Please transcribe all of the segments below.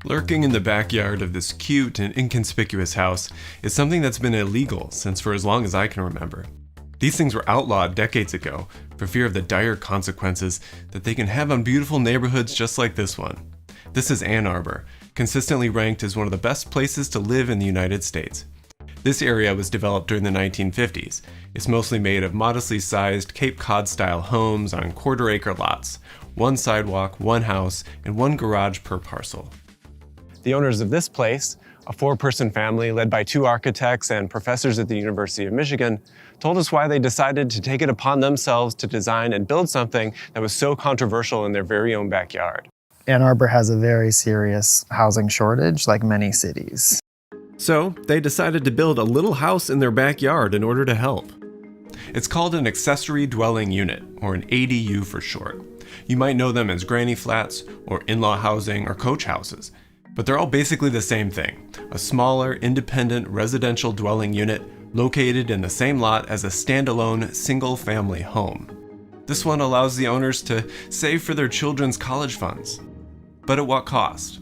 Lurking in the backyard of this cute and inconspicuous house is something that's been illegal since for as long as I can remember. These things were outlawed decades ago for fear of the dire consequences that they can have on beautiful neighborhoods just like this one. This is Ann Arbor, consistently ranked as one of the best places to live in the United States. This area was developed during the 1950s. It's mostly made of modestly sized Cape Cod-style homes on quarter-acre lots, one sidewalk, one house, and one garage per parcel. The owners of this place, a four-person family led by two architects and professors at the University of Michigan, told us why they decided to take it upon themselves to design and build something that was so controversial in their very own backyard. Ann Arbor has a very serious housing shortage, like many cities. So they decided to build a little house in their backyard in order to help. It's called an accessory dwelling unit, or an ADU for short. You might know them as granny flats, or in-law housing, or coach houses. But they're all basically the same thing, a smaller, independent residential dwelling unit located in the same lot as a standalone single-family home. This one allows the owners to save for their children's college funds. But at what cost?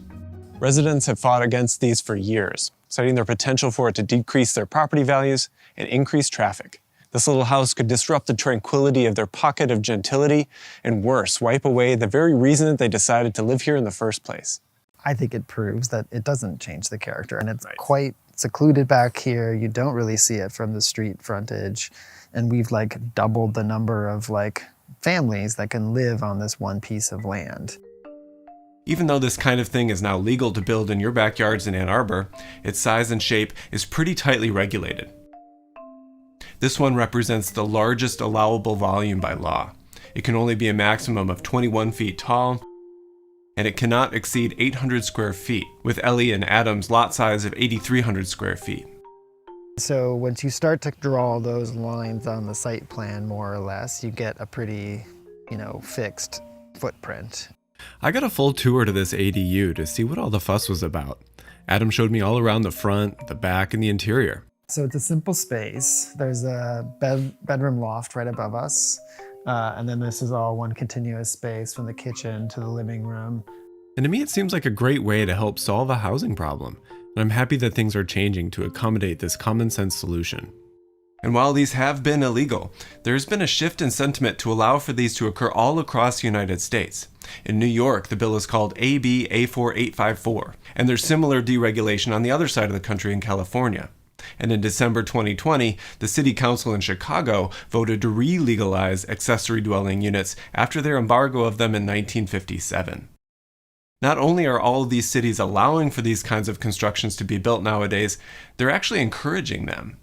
Residents have fought against these for years, citing their potential for it to decrease their property values and increase traffic. This little house could disrupt the tranquility of their pocket of gentility and worse, wipe away the very reason that they decided to live here in the first place. I think it proves that it doesn't change the character, and it's quite secluded back here. You don't really see it from the street frontage, and we've doubled the number of families that can live on this one piece of land. Even though this kind of thing is now legal to build in your backyards in Ann Arbor, its size and shape is pretty tightly regulated. This one represents the largest allowable volume by law. It can only be a maximum of 21 feet tall, and it cannot exceed 800 square feet, with Ellie and Adam's lot size of 8,300 square feet. So once you start to draw those lines on the site plan, more or less, you get a pretty, fixed footprint. I got a full tour to this ADU to see what all the fuss was about. Adam showed me all around the front, the back, and the interior. So it's a simple space. There's a bedroom loft right above us. And then this is all one continuous space from the kitchen to the living room. And to me, it seems like a great way to help solve a housing problem. And I'm happy that things are changing to accommodate this common sense solution. And while these have been illegal, there's been a shift in sentiment to allow for these to occur all across the United States. In New York, the bill is called AB A4854, and there's similar deregulation on the other side of the country in California. And in December 2020, the City Council in Chicago voted to re-legalize accessory dwelling units after their embargo of them in 1957. Not only are all of these cities allowing for these kinds of constructions to be built nowadays, they're actually encouraging them.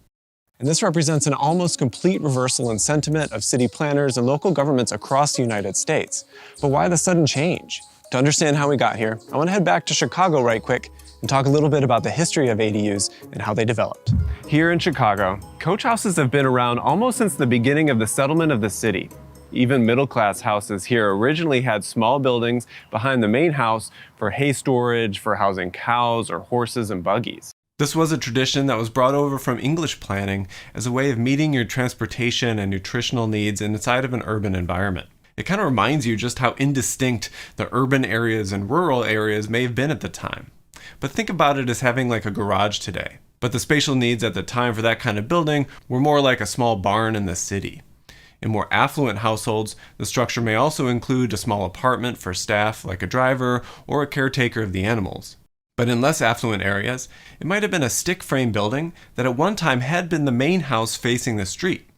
And this represents an almost complete reversal in sentiment of city planners and local governments across the United States. But why the sudden change? To understand how we got here, I want to head back to Chicago right quick and talk a little bit about the history of ADUs and how they developed. Here in Chicago, coach houses have been around almost since the beginning of the settlement of the city. Even middle-class houses here originally had small buildings behind the main house for hay storage, for housing cows or horses and buggies. This was a tradition that was brought over from English planning as a way of meeting your transportation and nutritional needs inside of an urban environment. It kind of reminds you just how indistinct the urban areas and rural areas may have been at the time. But think about it as having a garage today. But the spatial needs at the time for that kind of building were more like a small barn in the city. In more affluent households, the structure may also include a small apartment for staff like a driver or a caretaker of the animals. But in less affluent areas, it might have been a stick frame building that at one time had been the main house facing the street.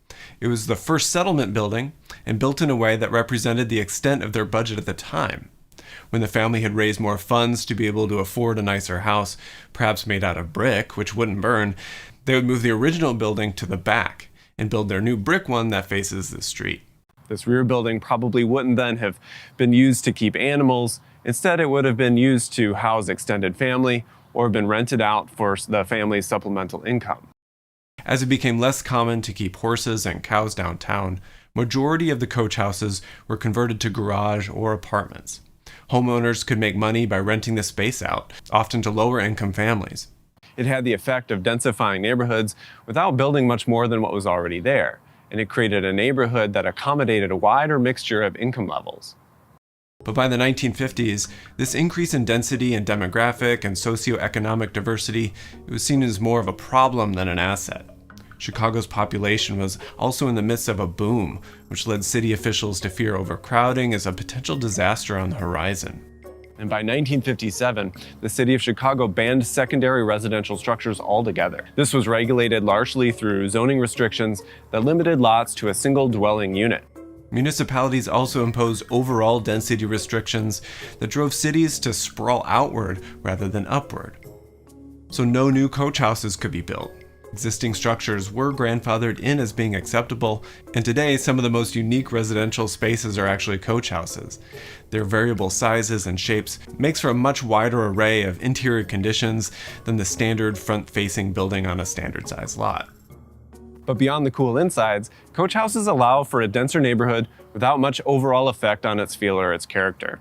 It was the first settlement building and built in a way that represented the extent of their budget at the time. When the family had raised more funds to be able to afford a nicer house, perhaps made out of brick, which wouldn't burn, they would move the original building to the back and build their new brick one that faces the street. This rear building probably wouldn't then have been used to keep animals. Instead, it would have been used to house extended family or been rented out for the family's supplemental income. As it became less common to keep horses and cows downtown, majority of the coach houses were converted to garage or apartments. Homeowners could make money by renting the space out, often to lower income families. It had the effect of densifying neighborhoods without building much more than what was already there, and it created a neighborhood that accommodated a wider mixture of income levels. But by the 1950s, this increase in density and demographic and socioeconomic diversity, it was seen as more of a problem than an asset. Chicago's population was also in the midst of a boom, which led city officials to fear overcrowding as a potential disaster on the horizon. And by 1957, the city of Chicago banned secondary residential structures altogether. This was regulated largely through zoning restrictions that limited lots to a single dwelling unit. Municipalities also imposed overall density restrictions that drove cities to sprawl outward rather than upward. So no new coach houses could be built. Existing structures were grandfathered in as being acceptable, and today some of the most unique residential spaces are actually coach houses. Their variable sizes and shapes makes for a much wider array of interior conditions than the standard front-facing building on a standard-sized lot. But beyond the cool insides, coach houses allow for a denser neighborhood without much overall effect on its feel or its character.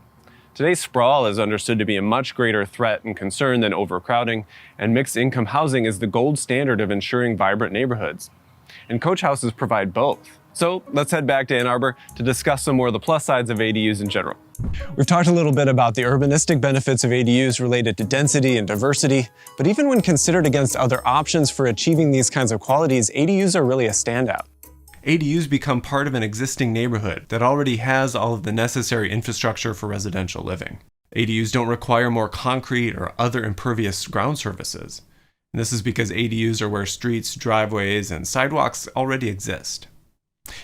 Today's sprawl is understood to be a much greater threat and concern than overcrowding, and mixed income housing is the gold standard of ensuring vibrant neighborhoods. And coach houses provide both. So let's head back to Ann Arbor to discuss some more of the plus sides of ADUs in general. We've talked a little bit about the urbanistic benefits of ADUs related to density and diversity, but even when considered against other options for achieving these kinds of qualities, ADUs are really a standout. ADUs become part of an existing neighborhood that already has all of the necessary infrastructure for residential living. ADUs don't require more concrete or other impervious ground surfaces. And this is because ADUs are where streets, driveways, and sidewalks already exist.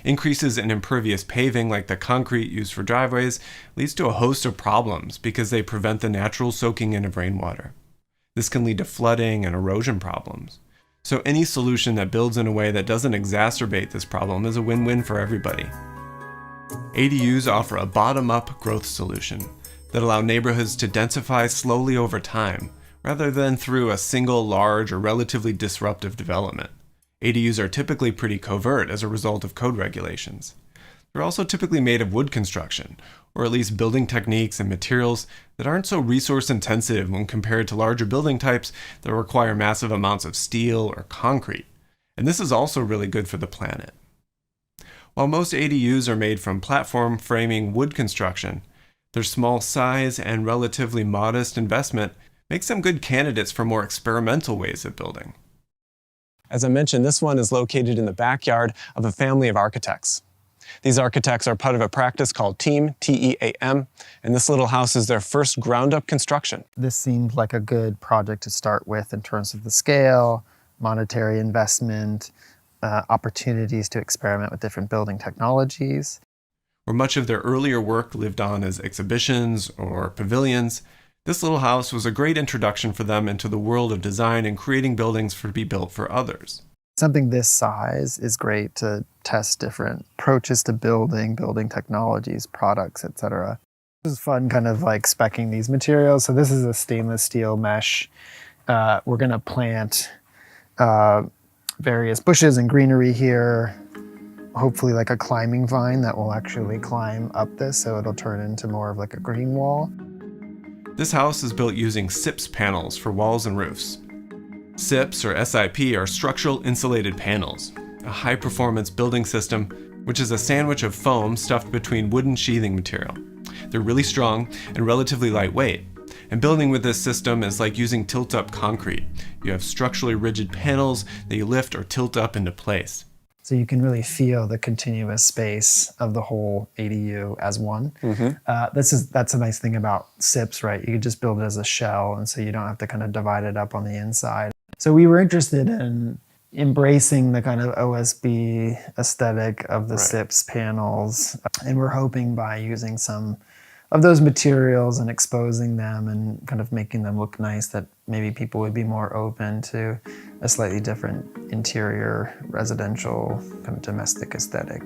Increases in impervious paving, like the concrete used for driveways, leads to a host of problems because they prevent the natural soaking in of rainwater. This can lead to flooding and erosion problems. So any solution that builds in a way that doesn't exacerbate this problem is a win-win for everybody. ADUs offer a bottom-up growth solution that allow neighborhoods to densify slowly over time, rather than through a single large or relatively disruptive development. ADUs are typically pretty covert as a result of code regulations. They're also typically made of wood construction, or at least building techniques and materials that aren't so resource intensive when compared to larger building types that require massive amounts of steel or concrete. And this is also really good for the planet. While most ADUs are made from platform framing wood construction, their small size and relatively modest investment makes them good candidates for more experimental ways of building. As I mentioned, this one is located in the backyard of a family of architects. These architects are part of a practice called TEAM, T-E-A-M, and this little house is their first ground-up construction. This seemed like a good project to start with in terms of the scale, monetary investment, opportunities to experiment with different building technologies. Where much of their earlier work lived on as exhibitions or pavilions, this little house was a great introduction for them into the world of design and creating buildings to be built for others. Something this size is great to test different approaches to building technologies, products, etc. This is fun kind of like speccing these materials. So this is a stainless steel mesh. We're going to plant various bushes and greenery here, hopefully like a climbing vine that will actually climb up this, so it'll turn into more of like a green wall. This house is built using SIPs panels for walls and roofs. SIPs, or SIP, are structural insulated panels, a high-performance building system which is a sandwich of foam stuffed between wooden sheathing material. They're really strong and relatively lightweight, and building with this system is like using tilt-up concrete. You have structurally rigid panels that you lift or tilt up into place. So you can really feel the continuous space of the whole ADU as one. That's a nice thing about SIPs, right? You can just build it as a shell, and so you don't have to kind of divide it up on the inside. So we were interested in embracing the kind of OSB aesthetic of the SIPs panels, and we're hoping by using some of those materials and exposing them and kind of making them look nice that maybe people would be more open to a slightly different interior, residential, kind of domestic aesthetic.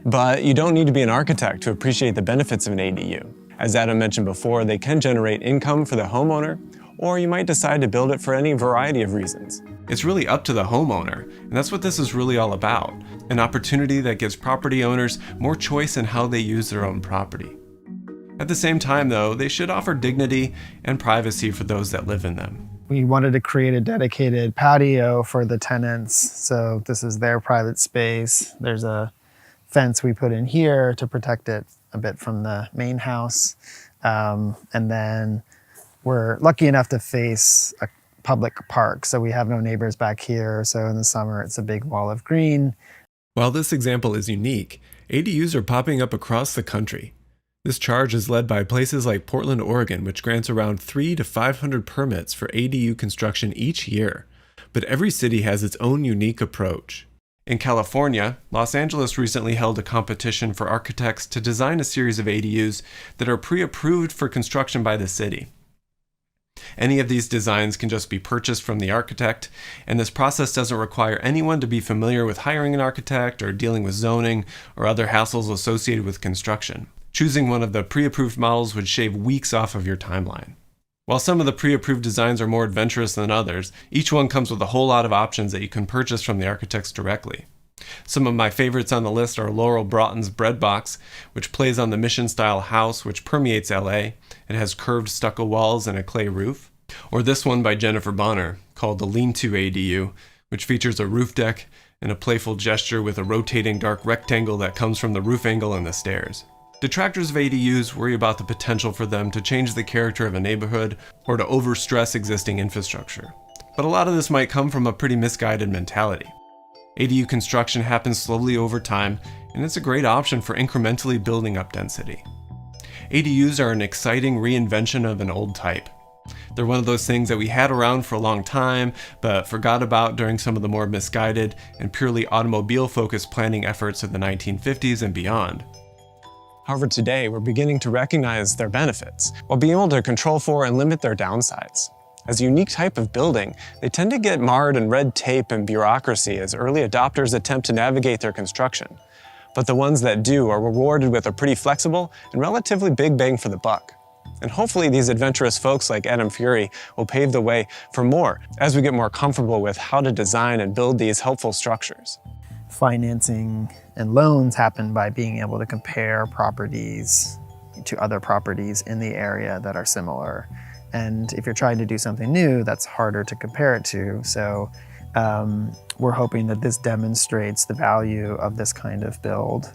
But you don't need to be an architect to appreciate the benefits of an ADU. As Adam mentioned before, they can generate income for the homeowner, or you might decide to build it for any variety of reasons. It's really up to the homeowner, and that's what this is really all about. An opportunity that gives property owners more choice in how they use their own property. At the same time, though, they should offer dignity and privacy for those that live in them. We wanted to create a dedicated patio for the tenants, so this is their private space. There's a fence we put in here to protect it a bit from the main house. And then we're lucky enough to face a public park, so we have no neighbors back here. So in the summer, it's a big wall of green. While this example is unique, ADUs are popping up across the country. This charge is led by places like Portland, Oregon, which grants around 300 to 500 permits for ADU construction each year. But every city has its own unique approach. In California, Los Angeles recently held a competition for architects to design a series of ADUs that are pre-approved for construction by the city. Any of these designs can just be purchased from the architect, and this process doesn't require anyone to be familiar with hiring an architect or dealing with zoning or other hassles associated with construction. Choosing one of the pre-approved models would shave weeks off of your timeline. While some of the pre-approved designs are more adventurous than others, each one comes with a whole lot of options that you can purchase from the architects directly. Some of my favorites on the list are Laurel Broughton's Bread Box, which plays on the mission-style house which permeates LA. It has curved stucco walls and a clay roof. Or this one by Jennifer Bonner, called the Lean-To ADU, which features a roof deck and a playful gesture with a rotating dark rectangle that comes from the roof angle and the stairs. Detractors of ADUs worry about the potential for them to change the character of a neighborhood or to overstress existing infrastructure. But a lot of this might come from a pretty misguided mentality. ADU construction happens slowly over time, and it's a great option for incrementally building up density. ADUs are an exciting reinvention of an old type. They're one of those things that we had around for a long time, but forgot about during some of the more misguided and purely automobile-focused planning efforts of the 1950s and beyond. However, today we're beginning to recognize their benefits, while being able to control for and limit their downsides. As a unique type of building, they tend to get marred in red tape and bureaucracy as early adopters attempt to navigate their construction. But the ones that do are rewarded with a pretty flexible and relatively big bang for the buck. And hopefully these adventurous folks like Adam Fury will pave the way for more as we get more comfortable with how to design and build these helpful structures. Financing and loans happen by being able to compare properties to other properties in the area that are similar. And if you're trying to do something new, that's harder to compare it to. So we're hoping that this demonstrates the value of this kind of build.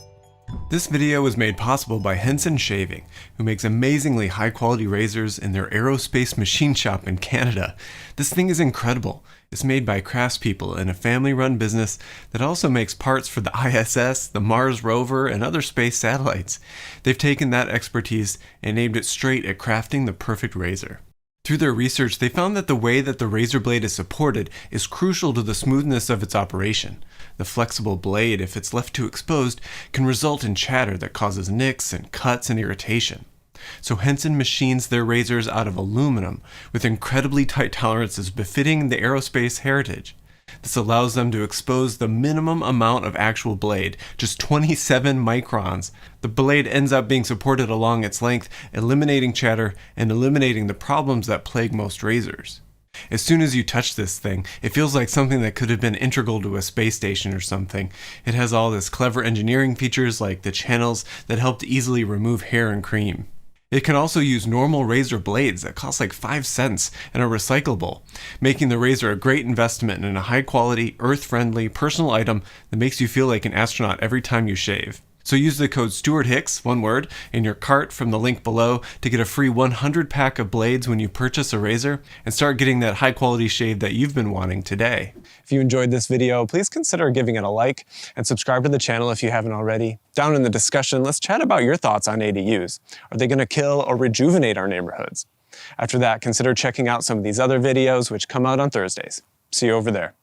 This video was made possible by Henson Shaving, who makes amazingly high-quality razors in their aerospace machine shop in Canada. This thing is incredible. It's made by craftspeople in a family-run business that also makes parts for the ISS, the Mars rover, and other space satellites. They've taken that expertise and aimed it straight at crafting the perfect razor. Through their research, they found that the way that the razor blade is supported is crucial to the smoothness of its operation. The flexible blade, if it's left too exposed, can result in chatter that causes nicks and cuts and irritation. So Henson machines their razors out of aluminum with incredibly tight tolerances befitting the aerospace heritage. This allows them to expose the minimum amount of actual blade, just 27 microns. The blade ends up being supported along its length, eliminating chatter and eliminating the problems that plague most razors. As soon as you touch this thing, it feels like something that could have been integral to a space station or something. It has all this clever engineering features like the channels that help to easily remove hair and cream. It can also use normal razor blades that cost like 5 cents and are recyclable, making the razor a great investment in a high-quality, earth-friendly, personal item that makes you feel like an astronaut every time you shave. So use the code StuartHicks, one word, in your cart from the link below to get a free 100 pack of blades when you purchase a razor and start getting that high-quality shave that you've been wanting today. If you enjoyed this video, please consider giving it a like and subscribe to the channel if you haven't already. Down in the discussion, let's chat about your thoughts on ADUs. Are they going to kill or rejuvenate our neighborhoods? After that, consider checking out some of these other videos which come out on Thursdays. See you over there.